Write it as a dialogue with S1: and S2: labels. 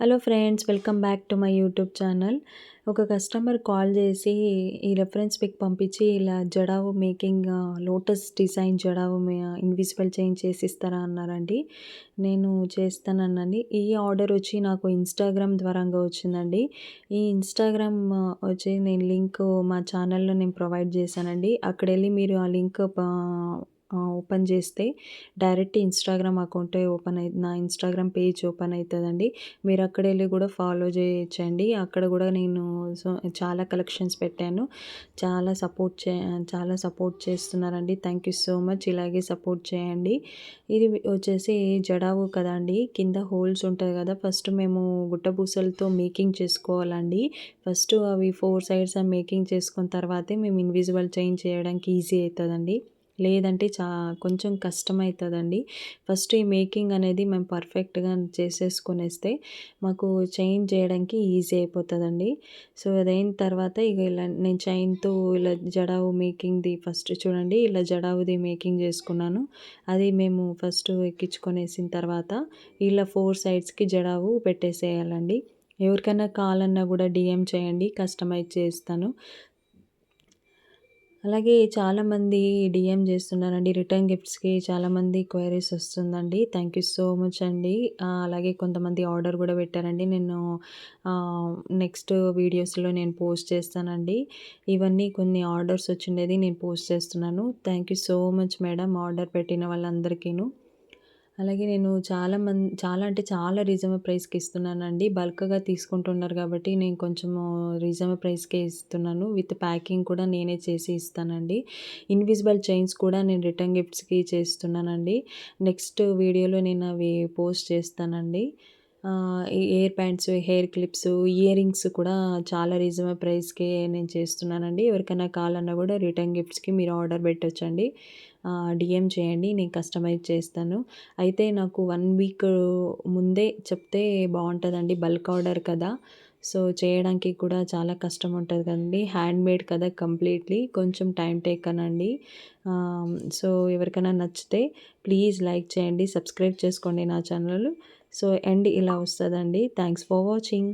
S1: Hello friends, welcome back to my YouTube channel. ఒక customer call చేసి ఈ reference pick పంపించి ఇలా jadau making lotus design jadau invisible change చేసిస్తారా అన్నారండి. నేను చేస్తానన్నాను. ఈ ఆర్డర్ వచ్చి నాకు ఇన్స్టాగ్రామ్ ద్వారాగా వచ్చిందండి. ఈ ఇన్స్టాగ్రామ్ వచ్చి నేను లింక్ మా ఛానల్లో నేను ప్రొవైడ్ చేశానండి. అక్కడ వెళ్ళి మీరు ఆ లింక్ ఓపెన్ చేస్తే డైరెక్ట్ ఇన్స్టాగ్రామ్ అకౌంటే నా ఇన్స్టాగ్రామ్ పేజ్ ఓపెన్ అవుతుందండి. మీరు అక్కడ వెళ్ళి కూడా ఫాలో చేయొచ్చండి. అక్కడ కూడా నేను చాలా కలెక్షన్స్ పెట్టాను. చాలా సపోర్ట్ చేస్తున్నారండి. Thank you so much. ఇలాగే సపోర్ట్ చేయండి. ఇది వచ్చేసి జడావు కదండి, కింద హోల్స్ ఉంటుంది కదా. ఫస్ట్ మేము గుట్టపూసలతో మేకింగ్ చేసుకోవాలండి. ఫస్ట్ అవి 4 సైడ్స్ మేకింగ్ చేసుకున్న తర్వాతే మేము ఇన్విజిబుల్ చేంజ్ చేయడానికి ఈజీ అవుతుందండి. లేదంటే కొంచెం కష్టమవుతుందండి. ఫస్ట్ ఈ మేకింగ్ అనేది మేము పర్ఫెక్ట్గా చేసేసుకునేస్తే మాకు చైన్ చేయడానికి ఈజీ అయిపోతుందండి. సో అదైన తర్వాత ఇక ఇలా నేను చైన్తో ఇలా జడావు మేకింగ్ది ఫస్ట్ చూడండి, ఇలా జడావుది మేకింగ్ చేసుకున్నాను. అది మేము ఫస్ట్ ఎక్కించుకొనేసిన తర్వాత ఇలా 4 సైడ్స్కి జడావు పెట్టేసేయాలండి. ఎవరికైనా కావాలన్నా కూడా డిఎం చేయండి, కస్టమైజ్ చేస్తాను. అలాగే చాలామంది డిఎం చేస్తున్నారండి. రిటర్న్ గిఫ్ట్స్‌కి చాలామంది క్వైరీస్ వస్తుందండి. థ్యాంక్ యూ సో మచ్ అండి. అలాగే కొంతమంది ఆర్డర్ కూడా పెట్టారండి. నేను నెక్స్ట్ వీడియోస్‌లో నేను పోస్ట్ చేస్తానండి. ఇవన్నీ కొన్ని ఆర్డర్స్ వచ్చిండేది నేను పోస్ట్ చేస్తున్నాను. Thank you so much madam, order పెట్టిన వాళ్ళందరికీను. అలాగే నేను చాలా అంటే చాలా రీజనబుల్ ప్రైస్‌కి ఇస్తున్నానండి. బల్క్‌గా తీసుకుంటున్నారు కాబట్టి నేను కొంచెము రీజనబుల్ ప్రైస్‌కే ఇస్తున్నాను. విత్ ప్యాకింగ్ కూడా నేనే చేసి ఇస్తానండి. ఇన్విజిబుల్ చైన్స్ కూడా నేను రిటర్న్ గిఫ్ట్స్‌కి చేస్తున్నానండి. నెక్స్ట్ వీడియోలో నేను అవి పోస్ట్ చేస్తానండి. ఈ year pants, hair clips, ear rings కూడా చాలా రీజనబుల్ ప్రైస్‌కే నేను చేస్తున్నానండి. ఎవరికైనా కావాలన్నా కూడా రిటర్న్ గిఫ్ట్స్‌కి మీరు ఆర్డర్ పెట్టొచ్చండి. డిఎం చేయండి, నేను కస్టమైజ్ చేస్తాను. అయితే నాకు 1 వీక్ ముందే చెప్తే బాగుంటుందండి. బల్క్ ఆర్డర్ కదా, సో చేయడానికి కూడా చాలా కష్టం ఉంటుంది కదండి. హ్యాండ్మేడ్ కదా కంప్లీట్లీ, కొంచెం టైం టేకన్ అండి. సో ఎవరికైనా నచ్చితే ప్లీజ్ లైక్ చేయండి, సబ్స్క్రైబ్ చేసుకోండి నా ఛానల్. సో ఎండ్ ఇలా వస్తుందండి. Thanks for watching.